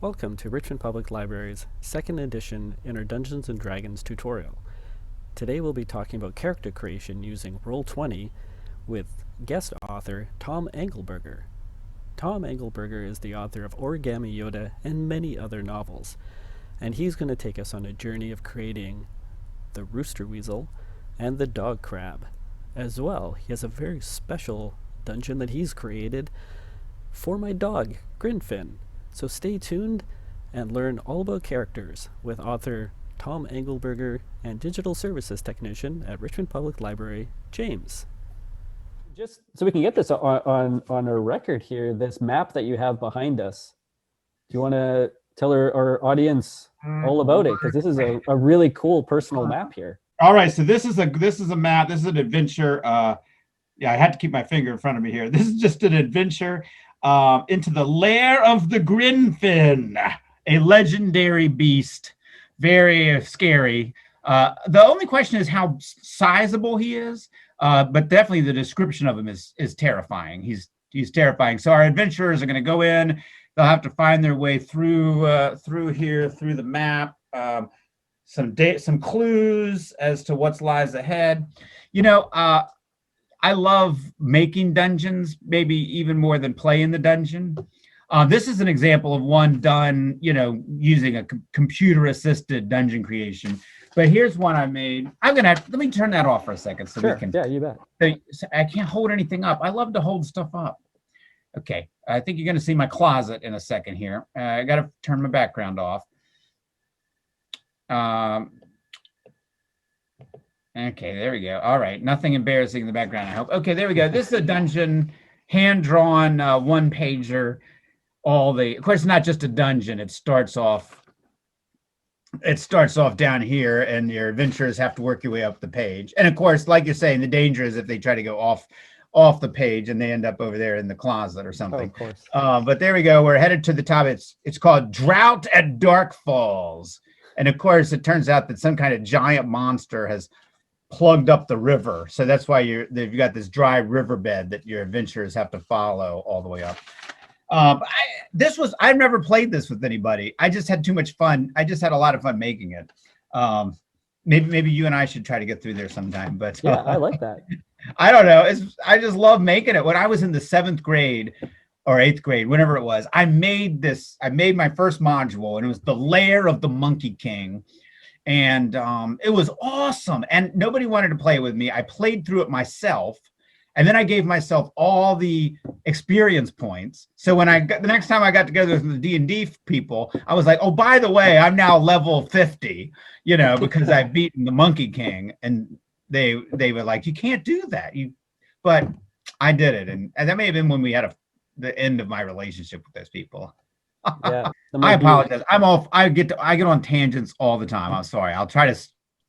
Welcome to Richmond Public Library's second edition in our Dungeons & Dragons tutorial. Today we'll be talking about character creation using Roll20 with guest author Tom Angleberger. Tom Angleberger is the author of Origami Yoda and many other novels, and he's going to take us on a journey of creating the Rooster Weasel and the Dog Crab. As well, he has a very special dungeon that he's created for my dog, Grinfin. So stay tuned and learn all about characters with author Tom Angleberger and digital services technician at Richmond Public Library, James. Just so we can get this on our record here, this map that you have behind us, do you want to tell our audience all about it? Because this is a really cool personal map here. All right, so this is a map. This is an adventure. Yeah, I had to keep my finger in front of me here. This is just an adventure into the lair of the Grinfin, a legendary beast, very scary. The only question is how sizable he is, but definitely the description of him is terrifying. He's terrifying. So our adventurers are going to go in. They'll have to find their way through here, through the map. Some clues as to what lies ahead. I love making dungeons, maybe even more than playing the dungeon. This is an example of one done, using a computer-assisted dungeon creation. But here's one I made. Let me turn that off for a second so Sure. we can. Yeah, you bet. So I can't hold anything up. I love to hold stuff up. Okay, I think you're going to see my closet in a second here. I got to turn my background off. Okay, there we go. All right, nothing embarrassing in the background, I hope. Okay, there we go. This is a dungeon, hand-drawn one-pager. Of course, it's not just a dungeon. It starts off down here, and your adventurers have to work your way up the page. And of course, like you're saying, the danger is if they try to go off the page and they end up over there in the closet or something. Oh, of course. But there we go. We're headed to the top. It's called Drought at Dark Falls. And of course, it turns out that some kind of giant monster has plugged up the river. So that's why you've got this dry riverbed that your adventurers have to follow all the way up. I've never played this with anybody. I just had too much fun. I just had a lot of fun making it. Maybe you and I should try to get through there sometime, but Yeah, I like that. I don't know. I just love making it. When I was in the 7th grade or 8th grade, whenever it was, I made my first module, and it was the Lair of the Monkey King. And it was awesome. And nobody wanted to play with me. I played through it myself. And then I gave myself all the experience points. So when the next time I got together with the D&D people, I was like, oh, by the way, I'm now level 50, because I've beaten the Monkey King. And they were like, you can't do that. But I did it. And that may have been when we had the end of my relationship with those people. Yeah, I apologize. I'm off. I get on tangents all the time. I'm sorry. I'll try to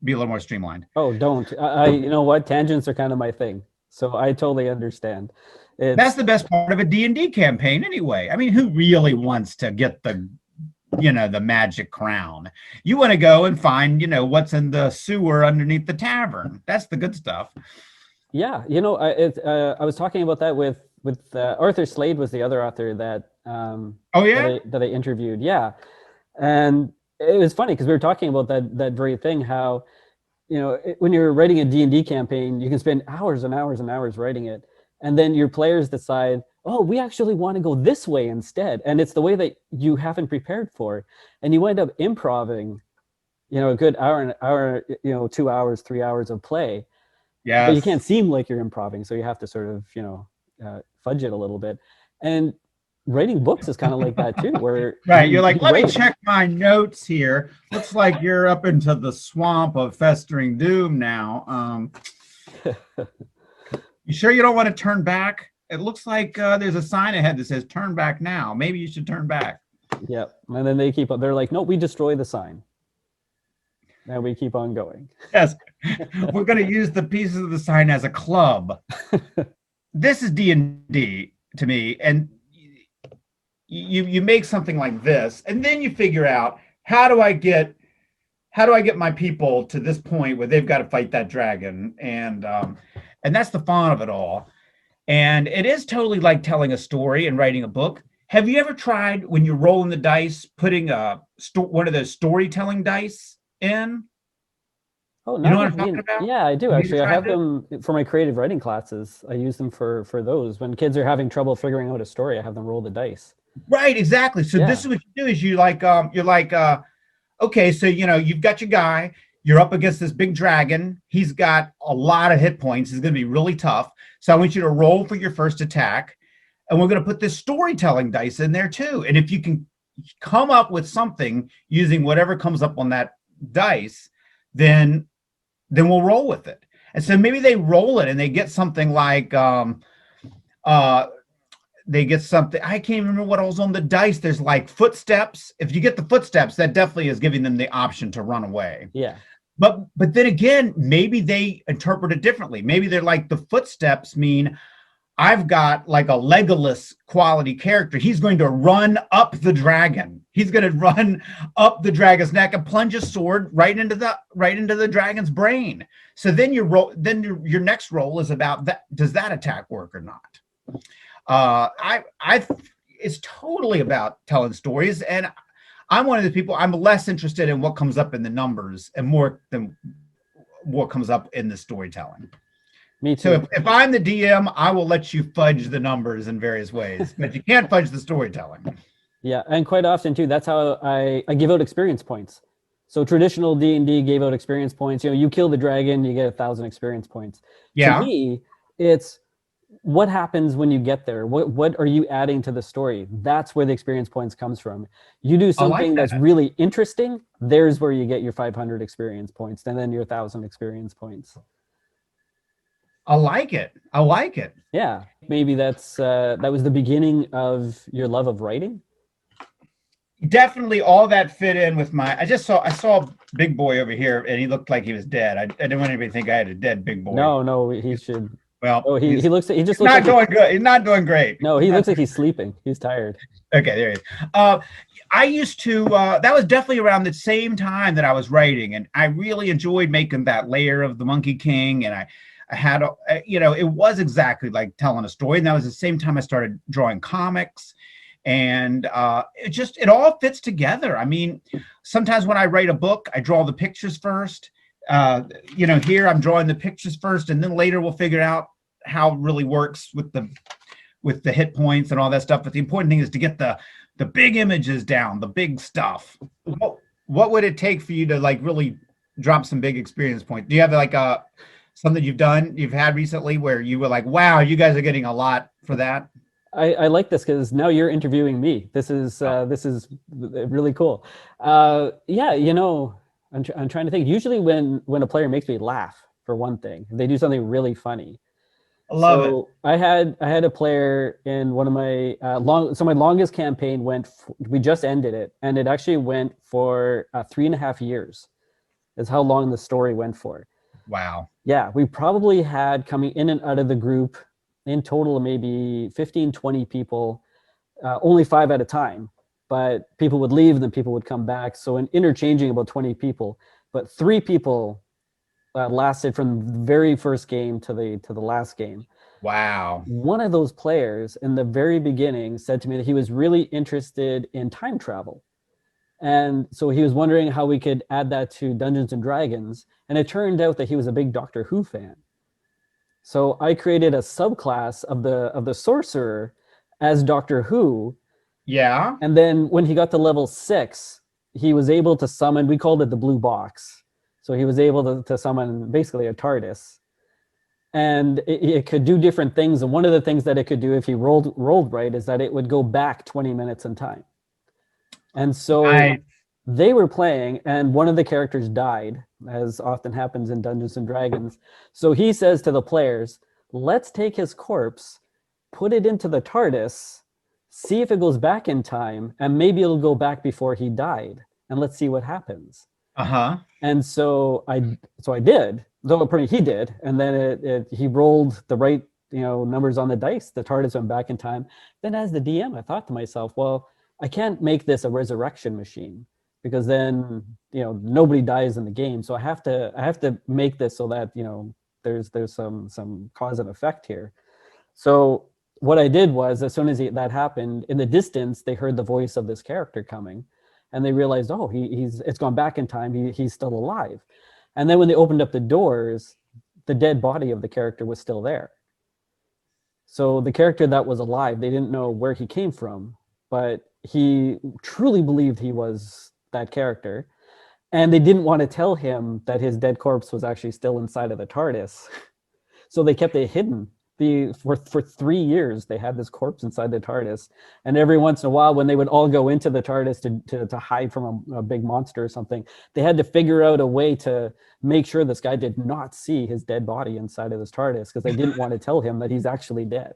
be a little more streamlined. Oh, don't. You know what? Tangents are kind of my thing. So I totally understand. That's the best part of a D&D campaign anyway. I mean, who really wants to get the magic crown? You want to go and find, what's in the sewer underneath the tavern. That's the good stuff. Yeah. I was talking about that with Arthur Slade was the other author that that I interviewed. Yeah. And it was funny because we were talking about that very thing, how, when you're writing a D&D campaign, you can spend hours and hours and hours writing it. And then your players decide, oh, we actually want to go this way instead. And it's the way that you haven't prepared for. And you wind up improving, a good hour, 2 hours, 3 hours of play. Yeah. But you can't seem like you're improving. So you have to sort of, fudge it a little bit. And writing books is kind of like that too, where right, you're like, let me check my notes here. Looks like you're up into the swamp of festering doom now. You sure you don't want to turn back? It looks like there's a sign ahead that says turn back now. Maybe you should turn back. Yep. And then they're like, no, we destroy the sign. And we keep on going. Yes. We're going to use the pieces of the sign as a club. This is D&D to me. And you make something like this, and then you figure out, how do I get my people to this point where they've got to fight that dragon? And that's the fun of it all. And it is totally like telling a story and writing a book. Have you ever tried when you're rolling the dice, putting one of those storytelling dice in? Oh, You know now what that I'm talking about? yeah, I do Have you ever actually. I tried have this? them for my creative writing classes. I use them for those. When kids are having trouble figuring out a story, I have them roll the dice. Right, exactly. So this Yeah, is what you do: is you're like, okay, so you've got your guy, you're up against this big dragon. He's got a lot of hit points. He's going to be really tough. So I want you to roll for your first attack, and we're going to put this storytelling dice in there too. And if you can come up with something using whatever comes up on that dice, then we'll roll with it. And so maybe they roll it and they get something like uh they get something. I can't remember what was on the dice. There's like footsteps. If you get the footsteps, that definitely is giving them the option to run away. yeah, But then again, maybe they interpret it differently. Maybe they're like, the footsteps mean I've got like a Legolas quality character. He's going to run up the dragon. He's going to run up the dragon's neck and plunge a sword right into the dragon's brain. So then your next roll is about that. Does that attack work or not? I it's totally about telling stories, and I'm one of the people. I'm less interested in what comes up in the numbers and more than what comes up in the storytelling. me So too. if I'm the DM, I will let you fudge the numbers in various ways, but you can't fudge the storytelling. Yeah, and quite often too, that's how I give out experience points. So traditional D&D gave out experience points. You kill the dragon, you get 1,000 experience points. To Yeah, me, it's what happens when you get there. What are you adding to the story? That's where the experience points comes from. You do I like something that's that. really interesting, there's where you get your 500 experience points and then your 1,000 experience points. I like it. I like it. Yeah, maybe that was the beginning of your love of writing. Definitely, all that fit in with my. I saw Big Boy over here, and he looked like he was dead. I didn't want anybody to think I had a dead Big Boy. No, he should. Well, Oh, he just he's looks not like doing good. He's not doing great. no, he looks like he's sleeping. He's tired. Okay, there he is. Uh, I used to. That was definitely around the same time that I was writing, and I really enjoyed making that layer of the Monkey King. And I had, it was exactly like telling a story. And that was the same time I started drawing comics, and it all fits together. I mean, sometimes when I write a book, I draw the pictures first. Here I'm drawing the pictures first, and then later we'll figure out how it really works with the hit points and all that stuff. But the important thing is to get the big images down, the big stuff. What would it take for you to like really drop some big experience points? Do you have like something you've had recently where you were like, wow, you guys are getting a lot for that? I like this because now you're interviewing me. This is really cool. Yeah, I'm trying to think. Usually, when a player makes me laugh, for one thing, if they do something really funny. I love it. So I had a player in one of my my longest campaign we just ended it, and it actually went for 3.5 years. Is how long the story went for. Wow. Yeah, we probably had coming in and out of the group in total maybe 15, 20 people, only 5 at a time. But people would leave, and then people would come back. So in interchanging about 20 people, but 3 people lasted from the very first game to the last game. Wow. One of those players in the very beginning said to me that he was really interested in time travel. And so he was wondering how we could add that to Dungeons and Dragons. And it turned out that he was a big Doctor Who fan. So I created a subclass of the sorcerer as Doctor Who. Yeah. And then when he got to level 6, he was able to summon, we called it the blue box. So he was able to summon basically a TARDIS. And it could do different things. And one of the things that it could do if he rolled right is that it would go back 20 minutes in time. And so I they were playing, and one of the characters died, as often happens in Dungeons and Dragons. So he says to the players, let's take his corpse, put it into the TARDIS, see if it goes back in time, and maybe it'll go back before he died. And let's see what happens. uh-huh. And so I did, though he did, and then he rolled the right numbers on the dice. The TARDIS went back in time. Then as the DM, I thought to myself, well, I can't make this a resurrection machine because then nobody dies in the game. So I have to make this so that there's some cause and effect here. So what I did was, as soon as that happened, in the distance, they heard the voice of this character coming, and they realized, oh, he's it's gone back in time. He's still alive. And then when they opened up the doors, the dead body of the character was still there. So the character that was alive, they didn't know where he came from, but he truly believed he was that character. And they didn't want to tell him that his dead corpse was actually still inside of the TARDIS. So they kept it hidden. For 3 years, they had this corpse inside the TARDIS. And every once in a while, when they would all go into the TARDIS to hide from a big monster or something, they had to figure out a way to make sure this guy did not see his dead body inside of this TARDIS, because they didn't want to tell him that he's actually dead.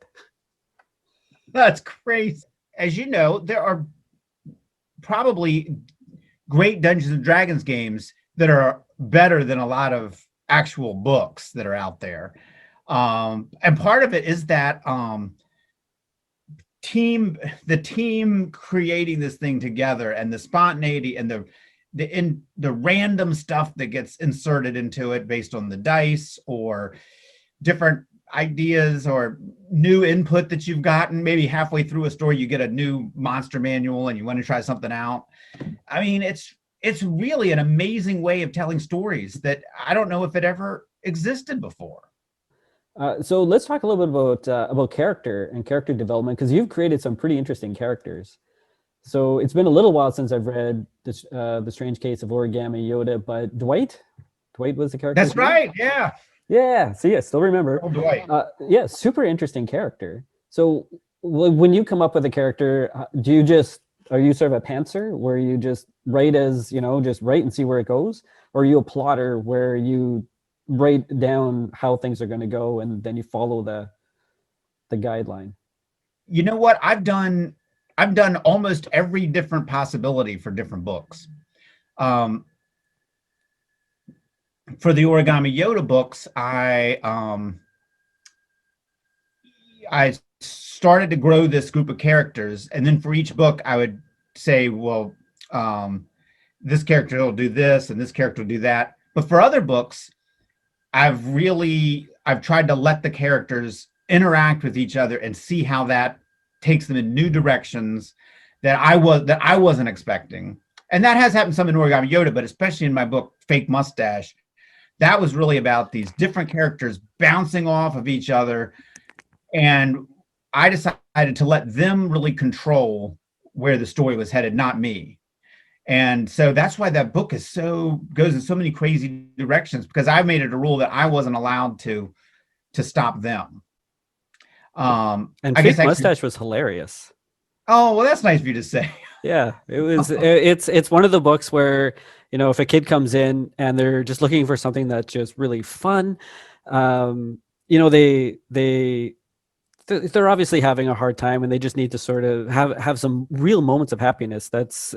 That's crazy. As you know, there are probably great Dungeons and Dragons games that are better than a lot of actual books that are out there. And part of it is that the team creating this thing together, and the spontaneity and the random stuff that gets inserted into it based on the dice or different ideas or new input that you've gotten. Maybe halfway through a story, you get a new monster manual and you want to try something out. I mean, it's really an amazing way of telling stories that I don't know if it ever existed before. So let's talk a little bit about character and character development, because you've created some pretty interesting characters. So it's been a little while since I've read The Strange Case of Origami Yoda, but Dwight was the character. That's right. Yeah. Yeah. See, I still remember. Oh, Dwight. Yeah, super interesting character. So when you come up with a character, are you sort of a pantser where you just write just write and see where it goes? Or are you a plotter where you write down how things are going to go and then you follow the guideline? You know what? I've done almost every different possibility for different books. For the Origami Yoda books, I started to grow this group of characters, and then for each book, I would say, well, this character will do this, and this character will do that. But for other books, I've tried to let the characters interact with each other and see how that takes them in new directions that I wasn't expecting. And that has happened some in Origami Yoda, but especially in my book, Fake Mustache, that was really about these different characters bouncing off of each other. And I decided to let them really control where the story was headed, not me. And so that's why that book goes in so many crazy directions, because I made it a rule that I wasn't allowed to stop them. And Fake Mustache was hilarious. Oh, well, that's nice of you to say. Yeah, it was. It's one of the books where, if a kid comes in and they're just looking for something that's just really fun, they're obviously having a hard time and they just need to sort of have some real moments of happiness. It's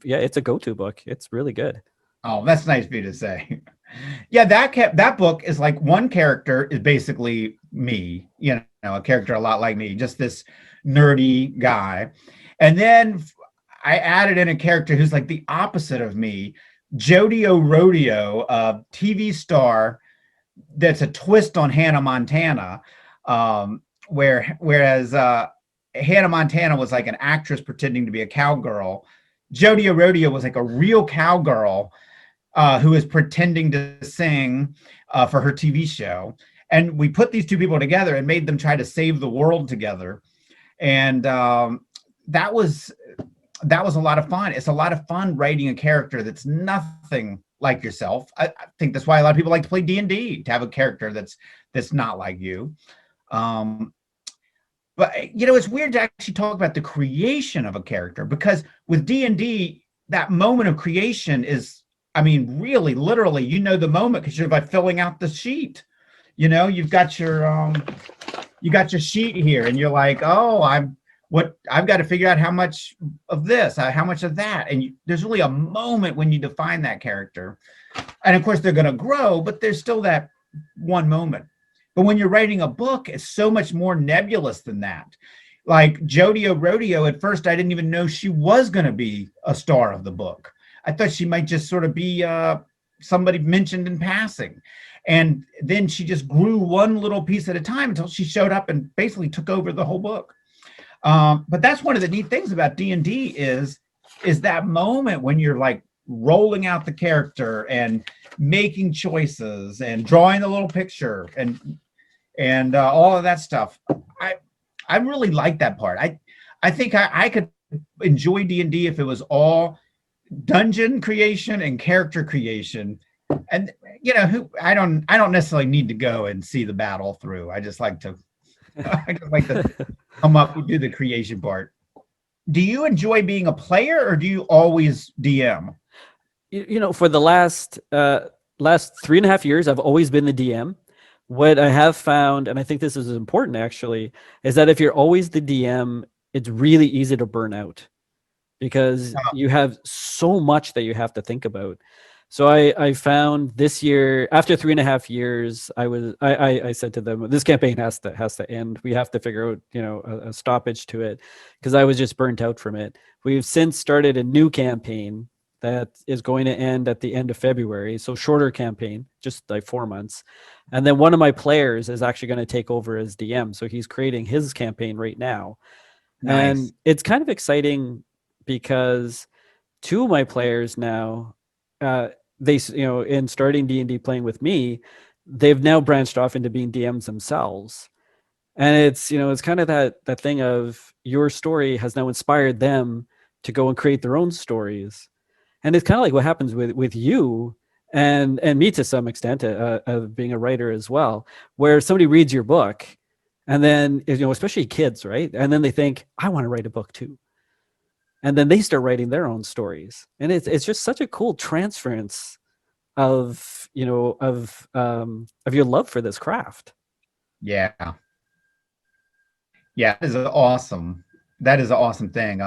a go-to book. It's really good. Oh, that's nice of you to say. Yeah, that book is like one character is basically me, a character a lot like me, just this nerdy guy. And then I added in a character who's like the opposite of me, Jodio Rodeo, a TV star that's a twist on Hannah Montana, whereas Hannah Montana was like an actress pretending to be a cowgirl. Jodio Rodeo was like a real cowgirl who was pretending to sing for her TV show. And we put these two people together and made them try to save the world together. And that was a lot of fun. It's a lot of fun writing a character that's nothing like yourself. I think that's why a lot of people like to play D&D, to have a character that's not like you. But it's weird to actually talk about the creation of a character, because with D&D, that moment of creation is, really, literally, the moment because you're by filling out the sheet. You've got your sheet here, and you're like, oh, I've got to figure out how much of this, how much of that, and there's really a moment when you define that character, and of course they're going to grow, but there's still that one moment. But when you're writing a book, it's so much more nebulous than that. Like Jodio Rodeo, at first I didn't even know she was going to be a star of the book. I thought she might just sort of be somebody mentioned in passing. And then she just grew one little piece at a time until she showed up and basically took over the whole book. But that's one of the neat things about D&D is that moment when you're like rolling out the character and making choices and drawing the little picture and all of that stuff. I really like that part. I think I could enjoy D&D if it was all dungeon creation and character creation. And you know, I don't necessarily need to go and see the battle through. I just like to come up and do the creation part. Do you enjoy being a player or do you always DM? You know, for the last 3.5 years, I've always been the DM. What I have found, and I think this is important actually, is that if you're always the DM, it's really easy to burn out because you have so much that you have to think about. So I found this year, after 3.5 years, I said to them, this campaign has to end. We have to figure out, you know, a stoppage to it because I was just burnt out from it. We've since started a new campaign that is going to end at the end of February. So shorter campaign, just like 4 months. And then one of my players is actually going to take over as DM. So he's creating his campaign right now. Nice. And it's kind of exciting because two of my players now, they, you know, in starting D&D playing with me, they've now branched off into being DMs themselves. And it's, you know, it's kind of that thing of your story has now inspired them to go and create their own stories. And it's kind of like what happens with you and me to some extent, of being a writer as well, where somebody reads your book and then, you know, especially kids, right? And then they think, I want to write a book too. And then they start writing their own stories. And it's just such a cool transference of, you know, of your love for this craft. Yeah. Yeah, that is awesome. That is an awesome thing.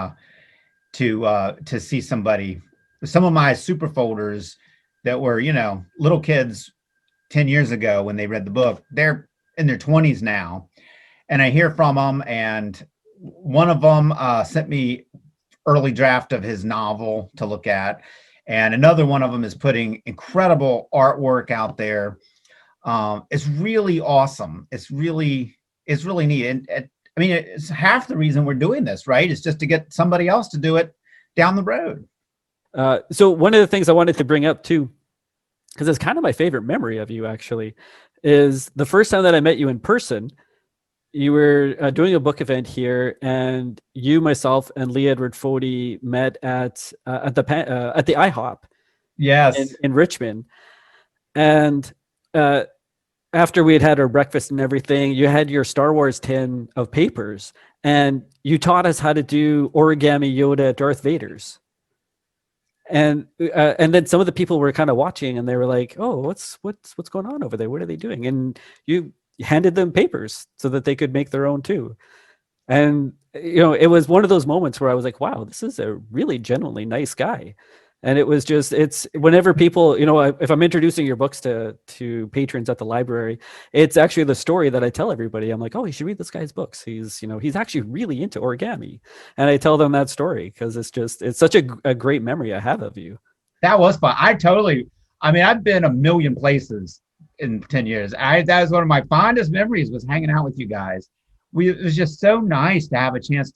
To see somebody, some of my super folders that were, you know, little kids 10 years ago when they read the book, they're in their 20s now. And I hear from them, and one of them sent me early draft of his novel to look at. And another one of them is putting incredible artwork out there. It's really awesome. It's really neat. And I mean, it's half the reason we're doing this, right? It's just to get somebody else to do it down the road. So one of the things I wanted to bring up too, because it's kind of my favorite memory of you actually, is the first time that I met you in person. You were doing a book event here, and you, myself, and Lee Edward Fody met at the IHOP, Yes, in Richmond. And after we had our breakfast and everything, you had your Star Wars tin of papers, and you taught us how to do origami Yoda Darth Vader's. And then some of the people were kind of watching, and they were like, "Oh, what's going on over there? What are they doing?" And you handed them papers so that they could make their own too. And you know, it was one of those moments where I was like, wow, this is a really genuinely nice guy. And it was just, it's whenever people, you know, if I'm introducing your books to patrons at the library, it's actually the story that I tell everybody. I'm like, oh, you should read this guy's books. He's, you know, he's actually really into origami. And I tell them that story because it's such a great memory I have of you. that was fun. I mean, I've been a million places in 10 years. That was one of my fondest memories, was hanging out with you guys. It was just so nice to have a chance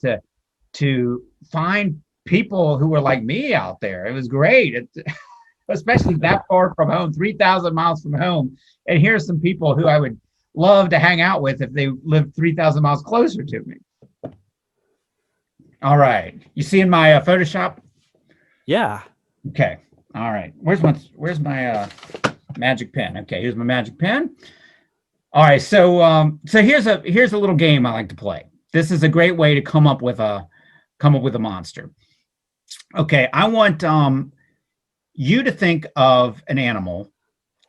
to find people who were like me out there. It was great. Especially that far from home, 3,000 miles from home. And here's some people who I would love to hang out with if they lived 3,000 miles closer to me. All right. You seeing my Photoshop? Yeah. Okay. All right. Where's my magic pen? Okay, here's my magic pen. All right. So here's a little game I like to play. This is a great way to come up with a monster. Okay, I want you to think of an animal,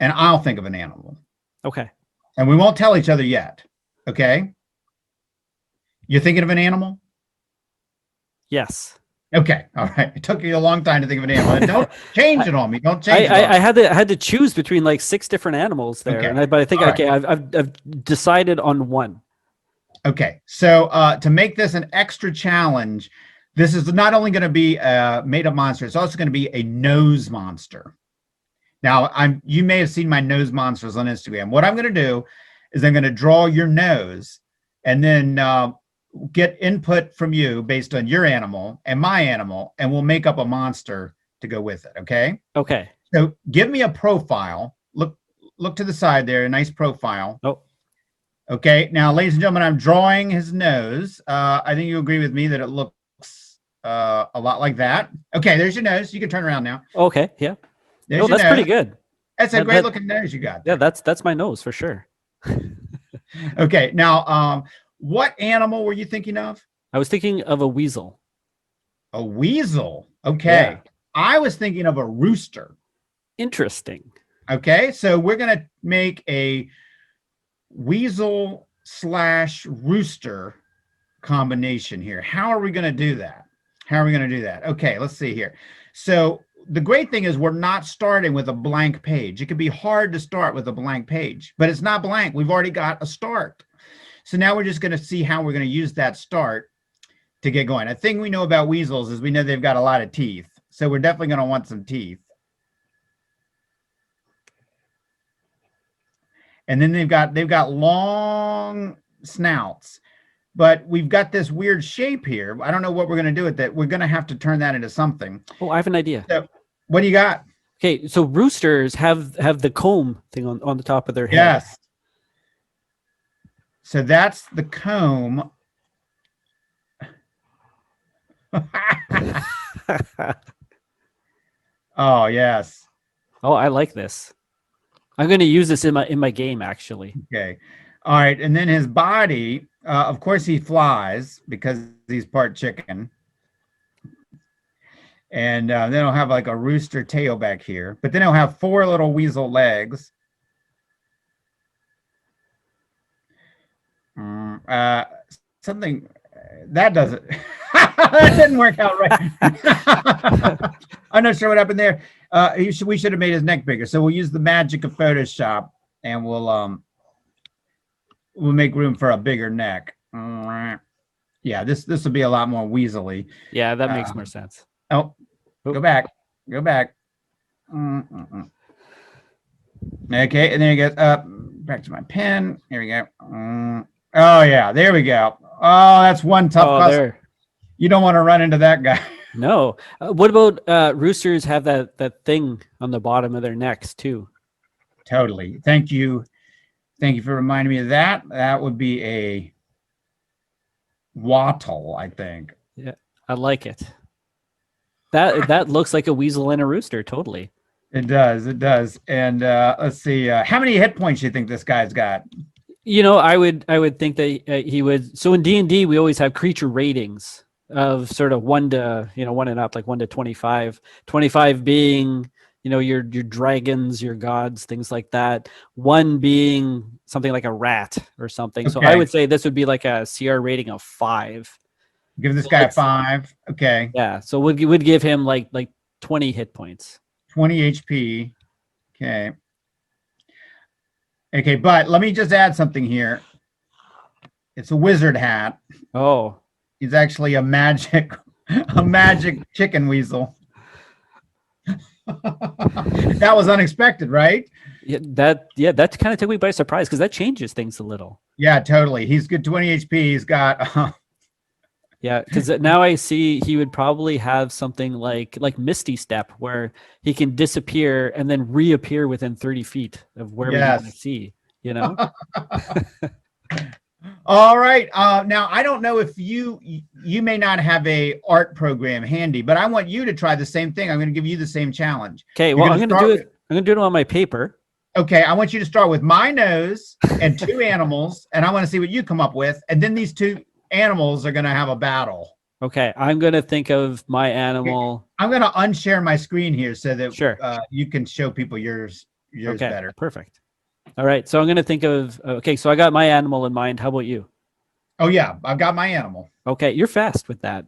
and I'll think of an animal. Okay. And we won't tell each other yet. Okay? You're thinking of an animal? Yes. Okay. All right. It took you a long time to think of an animal. And don't change it on me. Don't change it on me. I had to choose between like 6 different animals there, Okay. but I think All right. I've decided on one. Okay. So to make this an extra challenge, this is not only going to be a made-up monster, it's also going to be a nose monster. Now, you may have seen my nose monsters on Instagram. What I'm going to do is I'm going to draw your nose and then get input from you based on your animal and my animal, and we'll make up a monster to go with it. Okay. Okay. So give me a profile. Look to the side there, a nice profile. Oh, Okay. Now, ladies and gentlemen, I'm drawing his nose. I think you agree with me that it looks a lot like that. Okay, there's your nose. You can turn around now. okay. Yeah. There's No, your that's nose. pretty good. That's a That, great that, looking nose you got yeah, there. that's my nose for sure. Okay, now, what animal were you thinking of? I was thinking of a weasel. A weasel. Okay. Yeah. I was thinking of a rooster. Interesting. Okay, so we're going to make a weasel / rooster combination here. How are we going to do that? How are we going to do that? Okay, let's see here. So the great thing is we're not starting with a blank page. It can be hard to start with a blank page, but it's not blank. We've already got a start. So now we're just going to see how we're going to use that start to get going. A thing we know about weasels is we know they've got a lot of teeth. So we're definitely going to want some teeth. And then they've got long snouts. But we've got this weird shape here. I don't know what we're going to do with that. We're going to have to turn that into something. Oh, I have an idea. So what do you got? Okay, so roosters have the comb thing on the top of their head. Yes. So that's the comb. Oh, yes. Oh, I like this. I'm going to use this in my game actually. Okay. All right. And then his body, of course, he flies because he's part chicken. And then he'll have like a rooster tail back here. But then he'll have 4 little weasel legs. Something that doesn't that didn't work out right. I'm not sure what happened there. We should have made his neck bigger. So we'll use the magic of Photoshop and we'll make room for a bigger neck. Yeah, this will be a lot more weaselly. Yeah, that makes more sense. Oh, go back. Go back. Okay, and then he goes up. Back to my pen. Here we go. Oh, yeah, there we go. Oh, that's one tough customer. There. You don't want to run into that guy. No. What about roosters have that thing on the bottom of their necks too? Totally. Thank you. Thank you for reminding me of that. That would be a wattle, I think. Yeah, I like it. That looks like a weasel and a rooster, totally. It does. It does. And let's see. How many hit points do you think this guy's got? You know, I would think that he would. So in D&D, we always have creature ratings of sort of 1 to 1 and up, like 1 to 25. 25 being your dragons, your gods, things like that. 1 being something like a rat or something. Okay. So I would say this would be like a CR rating of 5. Give this guy 5. Okay. Yeah. So would give him like 20 hit points. 20 HP. Okay. Okay, but let me just add something here. It's a wizard hat. Oh. He's actually a magic chicken weasel. That was unexpected, right? Yeah, that kind of took me by surprise because that changes things a little. Yeah, totally. He's good 20 HP. He's got yeah, because now I see he would probably have something like Misty Step, where he can disappear and then reappear within 30 feet of where we want to see. All right. Now I don't know if you may not have a art program handy, but I want you to try the same thing. I'm going to give you the same challenge. Okay. Well, I'm going to do it. I'm going to do it on my paper. Okay. I want you to start with my nose and 2 animals, and I want to see what you come up with, and then these 2 animals are going to have a battle. Okay, I'm going to think of my animal. Okay. I'm going to unshare my screen here so that sure. You can show people yours okay, better. Perfect. All right, so I'm going to think of, okay, so I got my animal in mind. How about you? Oh, yeah, I've got my animal. Okay, you're fast with that.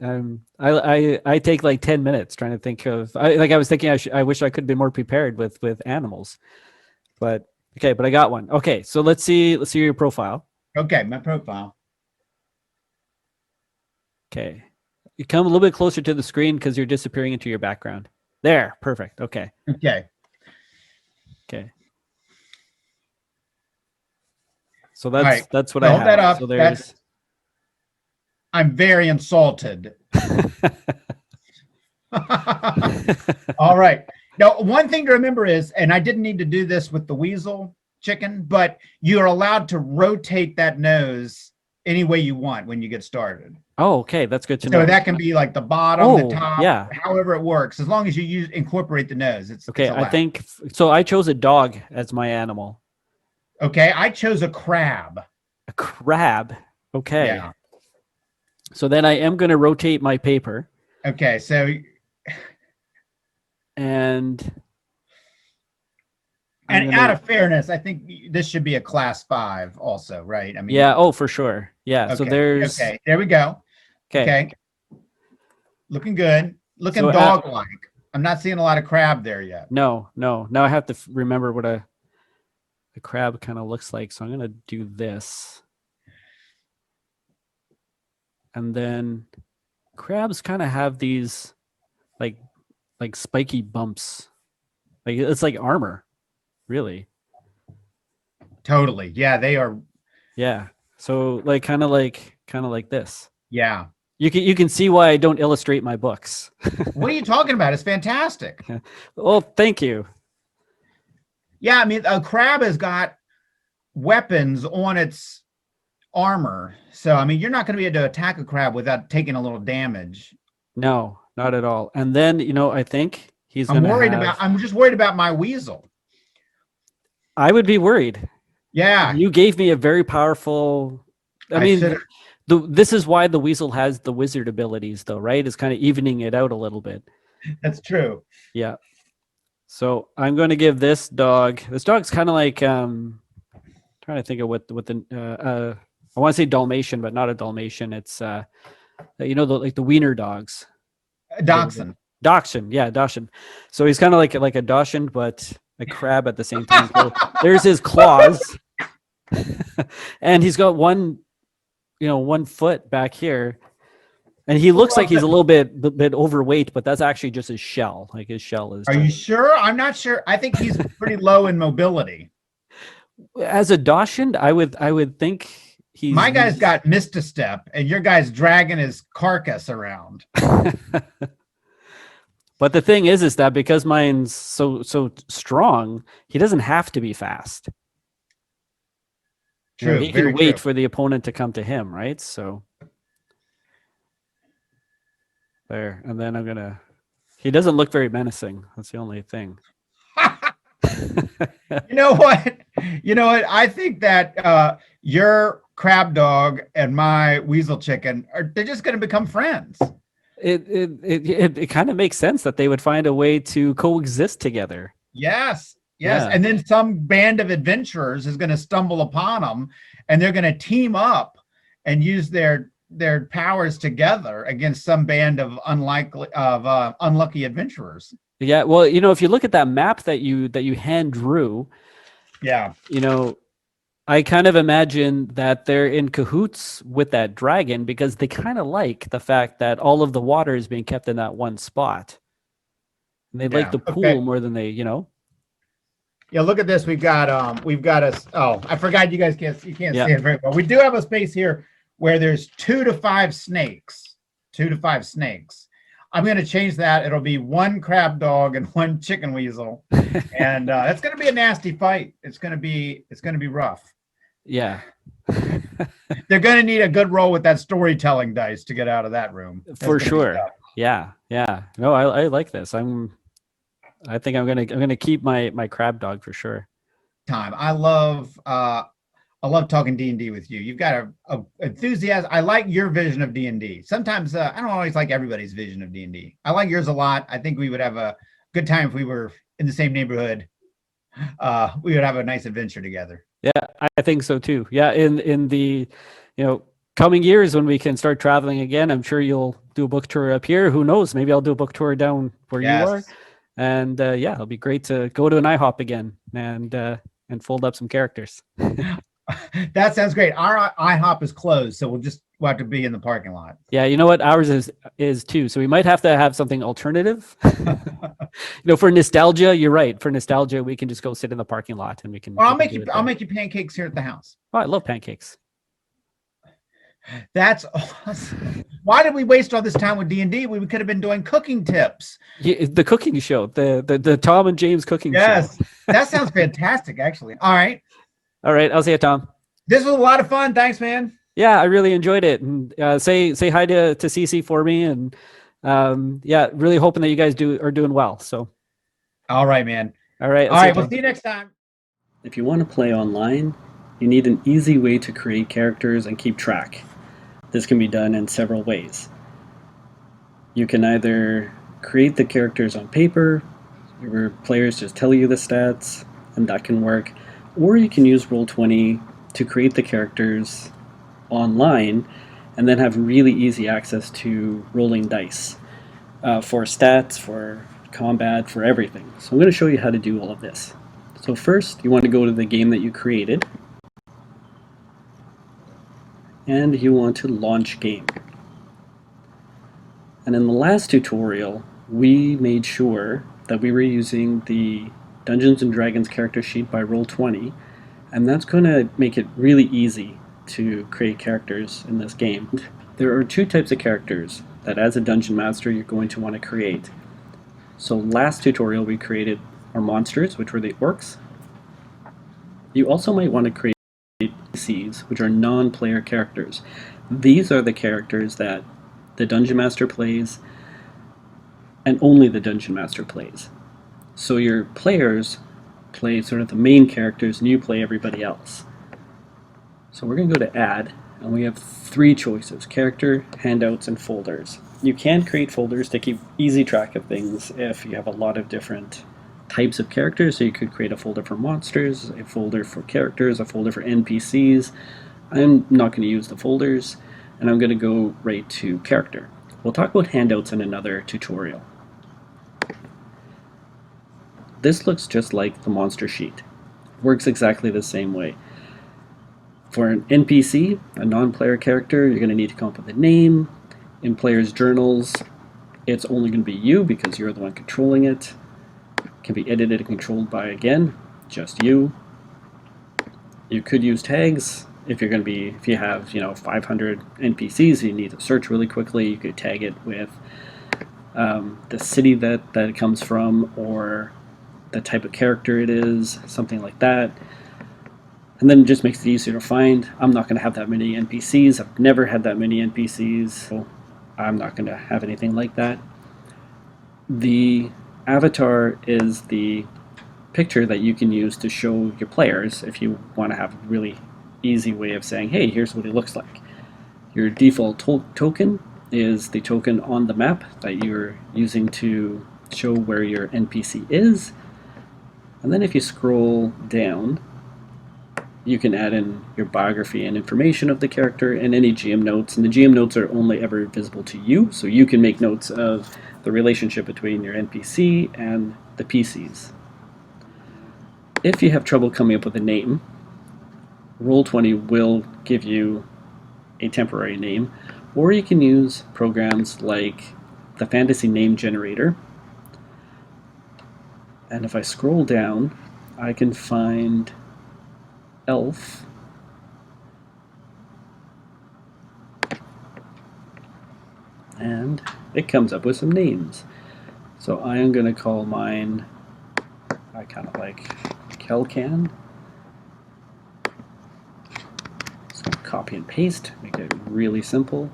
I take like 10 minutes trying to think of, I was thinking I wish I could be more prepared with animals. But, okay, but I got one. Okay, so let's see your profile. Okay, my profile. Okay. You come a little bit closer to the screen because you're disappearing into your background. There, perfect. Okay. Okay. Okay. So All right. that's what So I hold that have. up. So there's I'm very insulted. All right. Now, one thing to remember is, and I didn't need to do this with the weasel chicken, but you're allowed to rotate that nose any way you want when you get started. Oh, okay, that's good to So know. that can be like the bottom, the Oh, top, yeah. however it works, as long as you incorporate the nose, it's Okay, I allowed. think so. I chose a dog as my animal. Okay, I chose a crab. A crab. Okay. Yeah. So then I am going to rotate my paper. Okay, so And I'm and going out to, of fairness, I think this should be a class 5 also, right? I mean, yeah. Oh, for sure. Yeah. So okay, there's, okay, there we go. okay. Okay, looking good, looking So, dog-like. I'm not seeing a lot of crab there yet. no. Now I have to remember what a crab kind of looks like. So I'm going to do this. And then crabs kind of have these like spiky bumps. Like it's like armor, really. Totally, yeah, they are. Yeah. So like kind of like this. Yeah. You can see why I don't illustrate my books. What are you talking about? It's fantastic. Well, thank you. Yeah, I mean, a crab has got weapons on its armor, so I mean, you're not going to be able to attack a crab without taking a little damage. No, not at all. And then, I think he's going to have... I'm just worried about my weasel. I would be worried. Yeah. You gave me a very powerful... I mean, this is why the weasel has the wizard abilities, though, right? It's kind of evening it out a little bit. That's true. Yeah. So I'm going to give this dog's kind of like, trying to think of what the, I want to say Dalmatian, but not a Dalmatian. It's, like the wiener dogs. Dachshund. Dachshund, yeah, Dachshund. So he's kind of like a Dachshund, but a crab at the same time. So there's his claws, and he's got one foot back here, and he looks like he's a little bit overweight, but that's actually just his shell. Like his shell is. Are you sure? I'm not sure. I think he's pretty low in mobility. As a Dachshund, I would think he's. My guy's got Mistastep, and your guy's dragging his carcass around. But the thing is that because mine's so strong, he doesn't have to be fast. True. He can wait for the opponent to come to him, right? So there, and then he doesn't look very menacing. That's the only thing. You know what? I think that your crab dog and my weasel chicken they're just going to become friends. It kind of makes sense that they would find a way to coexist together. Yes. Yeah. And then some band of adventurers is going to stumble upon them, and they're going to team up and use their powers together against some band of unlucky adventurers. Yeah. Well, if you look at that map that you hand drew, yeah, I kind of imagine that they're in cahoots with that dragon because they kind of like the fact that all of the water is being kept in that one spot. And they like the pool more than they, Yeah, look at this. We've got I forgot you can't see it very well. We do have a space here where there's 2 to 5 snakes. 2 to 5 snakes. I'm going to change that. It'll be 1 crab dog and 1 chicken weasel. And it's going to be a nasty fight. It's going to be rough. Yeah. They're going to need a good roll with that storytelling dice to get out of that room. For sure. Yeah. No, I like this. I think I'm gonna keep my crab dog for sure. I love talking D&D with you. You've got a enthusiasm. I like your vision of D&D. Sometimes I don't always like everybody's vision of D&D. I like yours a lot. I think we would have a good time if we were in the same neighborhood. We would have a nice adventure together. Yeah, I think so too. Yeah, in the coming years when we can start traveling again, I'm sure you'll do a book tour up here. Who knows? Maybe I'll do a book tour down where you are. And it'll be great to go to an IHOP again and fold up some characters. That sounds great. Our IHOP is closed, so we'll just we'll have to be in the parking lot. Yeah, you know what? Ours is too. So we might have to have something alternative. For nostalgia, you're right. For nostalgia, we can just go sit in the parking lot and we can. Well, we can do it I'll there. make you pancakes here at the house. Oh, I love pancakes. That's awesome. Why did we waste all this time with D&D? We could have been doing cooking tips. Yeah, the cooking show, the Tom and James cooking show. Yes, that sounds fantastic, actually. All right. All right, I'll see you, Tom. This was a lot of fun. Thanks, man. Yeah, I really enjoyed it. And say hi to Cece for me. And yeah, really hoping that you guys are doing well. So. All right, man. All right. All right. We'll see you next time. If you want to play online, you need an easy way to create characters and keep track. This can be done in several ways. You can either create the characters on paper, where players just tell you the stats, and that can work, or you can use Roll20 to create the characters online and then have really easy access to rolling dice for stats, for combat, for everything. So I'm going to show you how to do all of this. So first, you want to go to the game that you created, and you want to launch game. And in the last tutorial, we made sure that we were using the Dungeons & Dragons character sheet by Roll20, and that's going to make it really easy to create characters in this game. There are two types of characters that as a Dungeon Master you're going to want to create. So last tutorial we created our monsters, which were the orcs. You also might want to create NPCs, which are non-player characters. These are the characters that the Dungeon Master plays, and only the Dungeon Master plays. So your players play sort of the main characters, and you play everybody else. So we're going to go to Add, and we have three choices: Character, Handouts, and Folders. You can create folders to keep easy track of things if you have a lot of different types of characters. So you could create a folder for monsters, a folder for characters, a folder for NPCs. I'm not going to use the folders, and I'm going to go right to character. We'll talk about handouts in another tutorial. This looks just like the monster sheet. Works exactly the same way. For an NPC, a non-player character, you're going to need to come up with a name. In players' journals, it's only going to be you because you're the one controlling it. Can be edited and controlled by, again, just you. You could use tags if you're going to be, if you have 500 NPCs, you need to search really quickly. You could tag it with the city that it comes from, or the type of character it is, something like that. And then it just makes it easier to find. I'm not going to have that many NPCs. I've never had that many NPCs, so I'm not going to have anything like that. The avatar is the picture that you can use to show your players if you want to have a really easy way of saying, hey, here's what he looks like. Your default token is the token on the map that you're using to show where your NPC is. And then if you scroll down, you can add in your biography and information of the character and any GM notes. And the GM notes are only ever visible to you, so you can make notes of the relationship between your NPC and the PCs. If you have trouble coming up with a name, Roll20 will give you a temporary name, or you can use programs like the Fantasy Name Generator. And if I scroll down, I can find Elf. And it comes up with some names. So I am going to call mine, I kind of like Kelcan. So copy and paste, make it really simple.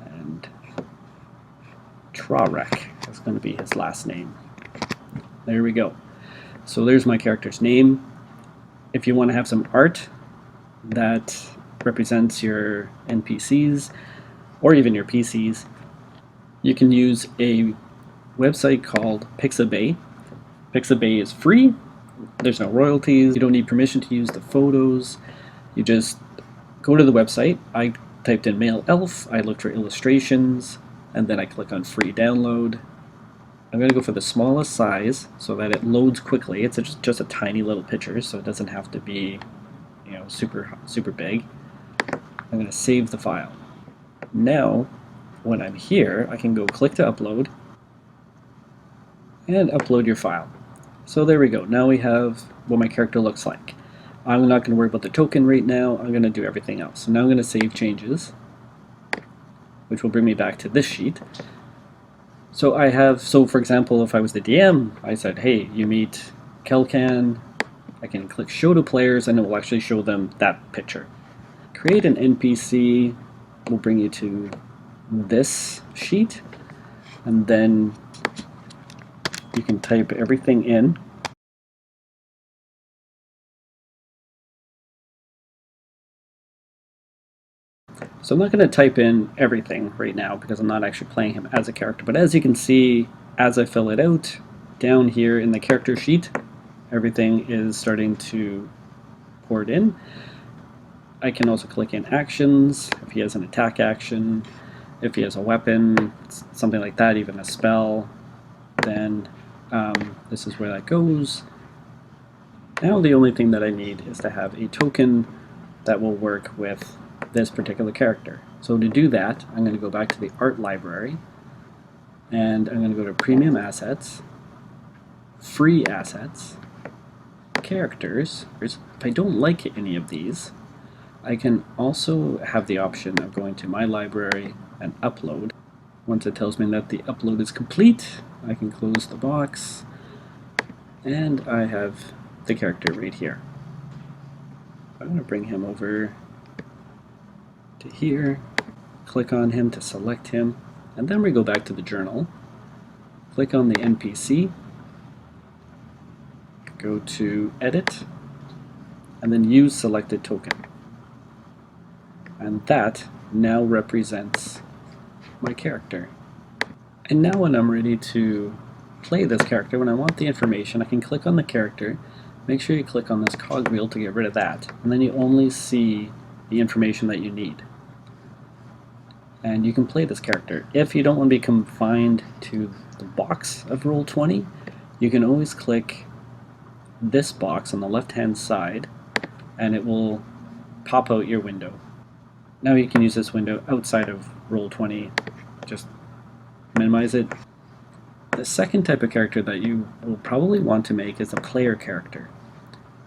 And Trarek is going to be his last name. There we go. So there's my character's name. If you want to have some art that represents your NPCs or even your PCs, you can use a website called Pixabay. Pixabay is free. There's no royalties. You don't need permission to use the photos. You just go to the website. I typed in male elf. I looked for illustrations, and then I click on free download. I'm going to go for the smallest size so that it loads quickly. It's just a tiny little picture, so it doesn't have to be, super big. I'm going to save the file. Now, when I'm here, I can go click to upload and upload your file. So there we go. Now we have what my character looks like. I'm not going to worry about the token right now. I'm going to do everything else. So now I'm going to save changes, which will bring me back to this sheet. So I have, so for example, if I was the DM, I said, hey, you meet Kelcan. I can click show to players and it will actually show them that picture. Create an NPC will bring you to this sheet, and then you can type everything in. So I'm not going to type in everything right now because I'm not actually playing him as a character, but as you can see, as I fill it out, down here in the character sheet, everything is starting to pour it in. I can also click in actions, if he has an attack action, if he has a weapon, something like that, even a spell, then this is where that goes. Now the only thing that I need is to have a token that will work with this particular character. So to do that, I'm going to go back to the art library, and I'm going to go to premium assets, free assets, characters. If I don't like any of these, I can also have the option of going to my library and upload. Once it tells me that the upload is complete, I can close the box, and I have the character right here. I'm going to bring him over to here, click on him to select him, and then we go back to the journal, click on the NPC, go to edit, and then use selected token. And that now represents my character. And now when I'm ready to play this character, when I want the information, I can click on the character, make sure you click on this cogwheel to get rid of that, and then you only see the information that you need. And you can play this character. If you don't want to be confined to the box of Roll20, you can always click this box on the left-hand side, and it will pop out your window. Now you can use this window outside of Roll20, just minimize it. The second type of character that you will probably want to make is a player character.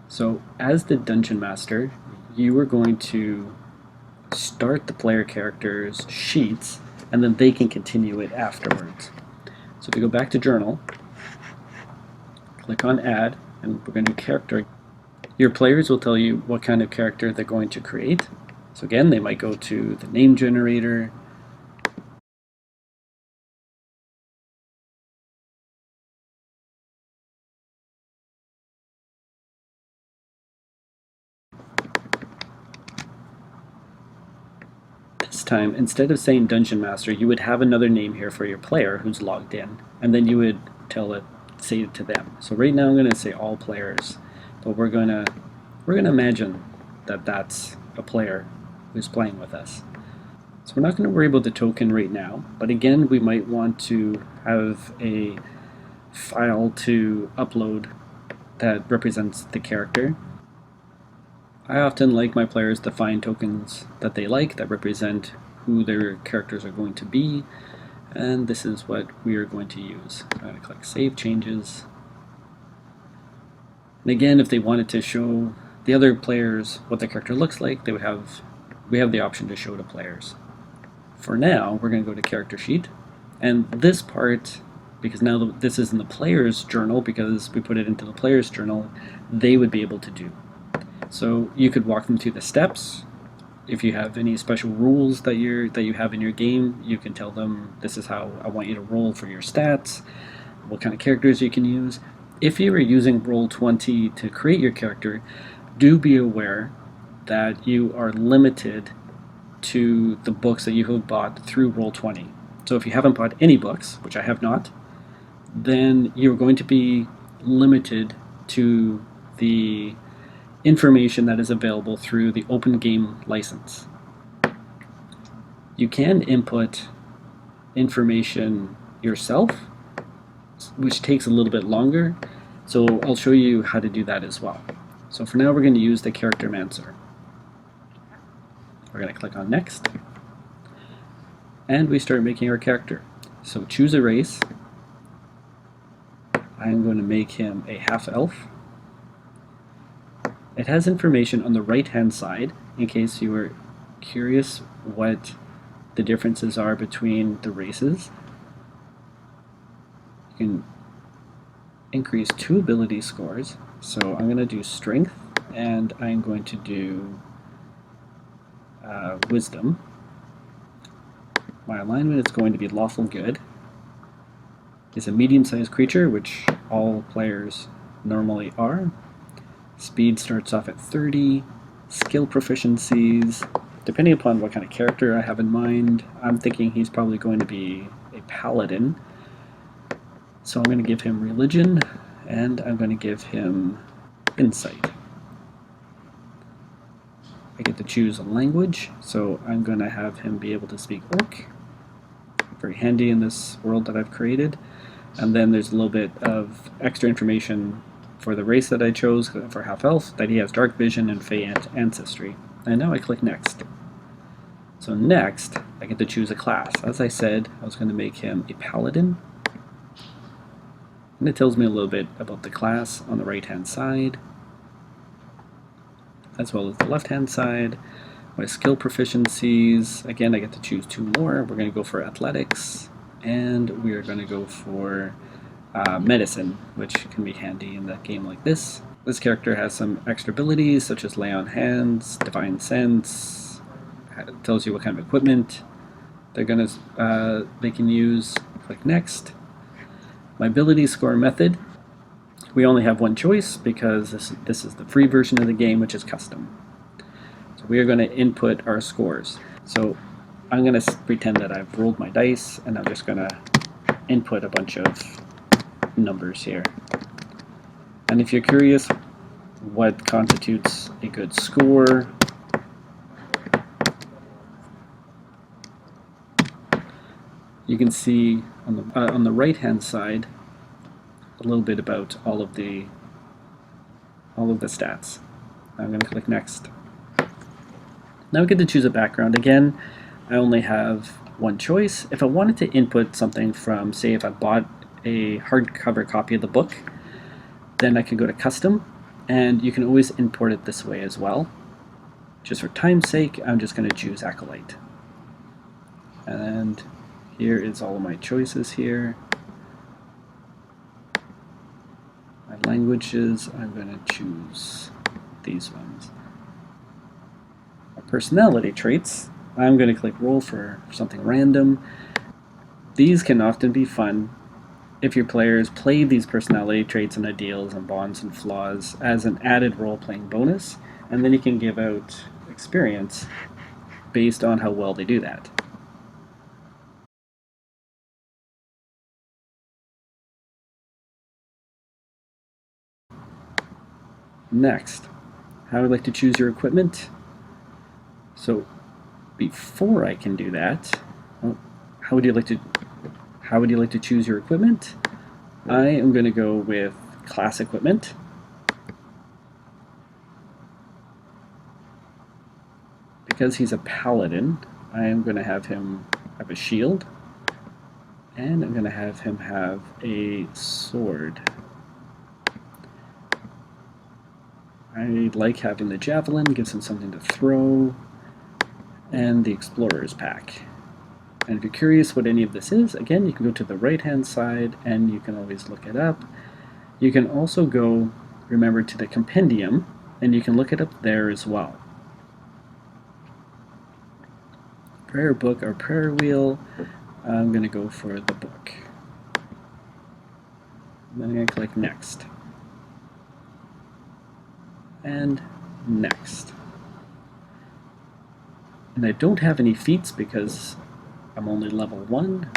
So as the Dungeon Master, you are going to start the player character's sheets, and then they can continue it afterwards. So if you go back to Journal, click on Add, and we're going to do Character. Your players will tell you what kind of character they're going to create. So again, they might go to the name generator, this time, instead of saying Dungeon Master, you would have another name here for your player who's logged in, and then you would say it to them. So right now I'm going to say all players, but we're going to imagine that that's a player who's playing with us. So we're not going to worry about the token right now, but again, we might want to have a file to upload that represents the character. I often like my players to find tokens that they like that represent who their characters are going to be, and this is what we are going to use. I'm going to click Save Changes. And again, if they wanted to show the other players what the character looks like, we have the option to show to players. For now, we're going to go to Character Sheet, and this part, because now this is in the player's journal, because we put it into the player's journal, they would be able to do. So you could walk them through the steps. If you have any special rules that you have in your game, you can tell them this is how I want you to roll for your stats, what kind of characters you can use. If you are using Roll20 to create your character, do be aware that you are limited to the books that you have bought through Roll20. So if you haven't bought any books, which I have not, then you're going to be limited to the information that is available through the open game license. You can input information yourself, which takes a little bit longer, so I'll show you how to do that as well. So for now, we're going to use the Character Mancer. We're going to click on Next, And we start making our character. So choose a race. I'm going to make him a half-elf. It has information on the right-hand side, in case you were curious what the differences are between the races. You can increase 2 ability scores. So I'm going to do Strength, and I'm going to do Wisdom. My alignment is going to be Lawful Good. Is a medium-sized creature, which all players normally are. Speed starts off at 30. Skill proficiencies, depending upon what kind of character I have in mind, I'm thinking he's probably going to be a paladin. So I'm going to give him Religion, and I'm going to give him Insight. I get to choose a language, so I'm going to have him be able to speak Orc. Very handy in this world that I've created. And then there's a little bit of extra information for the race that I chose for half-elf, that he has dark vision and Fey ancestry. And now I click Next. So next, I get to choose a class. As I said, I was going to make him a paladin. And it tells me a little bit about the class on the right-hand side, as well as the left-hand side. My skill proficiencies, again, I get to choose 2 more. We're going to go for athletics, and we are going to go for medicine, which can be handy in a game like this. This character has some extra abilities, such as lay on hands, divine sense. It tells you what kind of equipment they can use. Click Next. My ability score method, we only have one choice because this is the free version of the game, which is custom. So we are going to input our scores. So I'm going to pretend that I've rolled my dice, and I'm just going to input a bunch of numbers here. And if you're curious what constitutes a good score, you can see on the right-hand side a little bit about all of the stats. I'm going to click Next. Now I get to choose a background. Again, I only have one choice. If I wanted to input something from, say, if I bought a hardcover copy of the book, then I can go to Custom, and you can always import it this way as well. Just for time's sake, I'm just going to choose Acolyte. And here is all of my choices here. My languages, I'm going to choose these ones. My personality traits, I'm going to click Roll for something random. These can often be fun if your players play these personality traits and ideals and bonds and flaws as an added role-playing bonus, and then you can give out experience based on how well they do that. Next, how would like to choose your equipment? So before I can do that, how would you like to choose your equipment? I am going to go with class equipment. Because he's a paladin, I am going to have him have a shield, and I'm going to have him have a sword. I like having the javelin, gives him something to throw, and the explorer's pack. And if you're curious what any of this is, again, you can go to the right-hand side and you can always look it up. You can also go, remember, to the compendium, and you can look it up there as well. Prayer book or prayer wheel, I'm going to go for the book. And then I'm going to click Next. And Next. And I don't have any feats because I'm only level 1.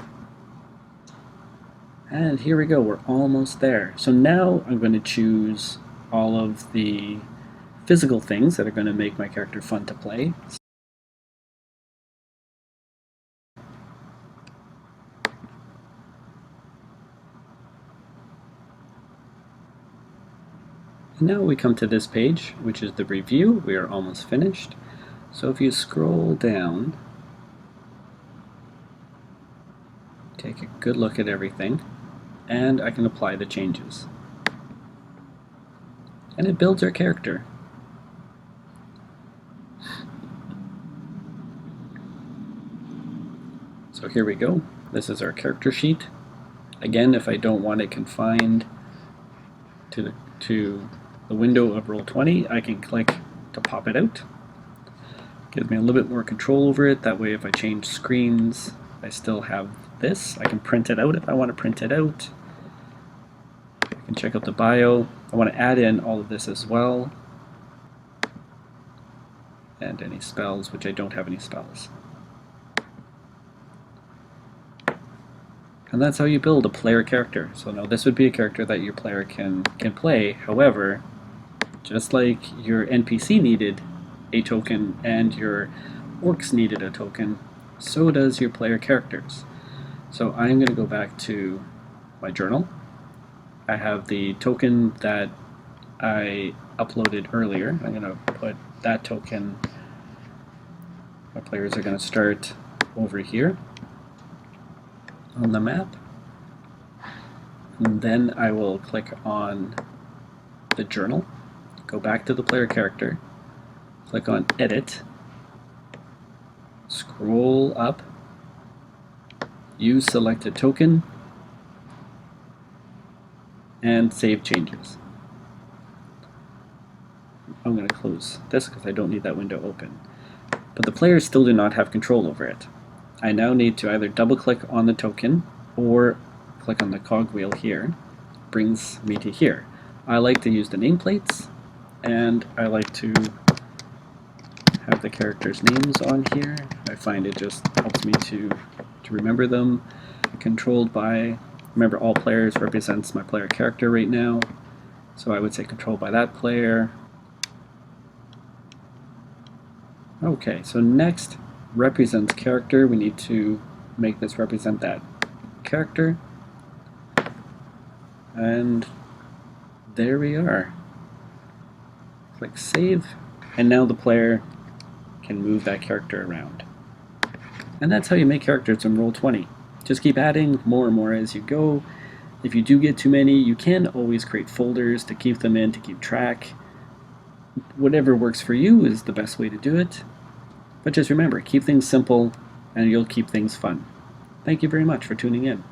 And here we go, we're almost there. So now I'm going to choose all of the physical things that are going to make my character fun to play. And now we come to this page, which is the review. We are almost finished. So if you scroll down, take a good look at everything, and I can apply the changes. And it builds our character. So here we go. This is our character sheet. Again, if I don't want it confined to the window of Roll20, I can click to pop it out. Gives me a little bit more control over it. That way, if I change screens, I still have this. I can print it out if I want to print it out. I can check out the bio. I want to add in all of this as well. And any spells, which I don't have any spells. And that's how you build a player character. So now this would be a character that your player can play. However, just like your NPC needed a token and your orcs needed a token, so does your player characters. So I'm going to go back to my journal. I have the token that I uploaded earlier. I'm going to put that token. My players are going to start over here on the map, and then I will click on the journal, go back to the player character, click on edit, scroll up, use selected token, and save changes. I'm going to close this because I don't need that window open. But the players still do not have control over it. I now need to either double click on the token or click on the cogwheel here. Brings me to here. I like to use the nameplates, and I like to have the characters' names on here. I find it just helps me to remember them. Controlled by, remember all players represents my player character right now. So I would say controlled by that player. Okay, so next, represents character. We need to make this represent that character. And there we are. Click save, and now the player can move that character around. And that's how you make characters in Roll20. Just keep adding more and more as you go. If you do get too many, you can always create folders to keep them in, to keep track. Whatever works for you is the best way to do it. But just remember, keep things simple and you'll keep things fun. Thank you very much for tuning in.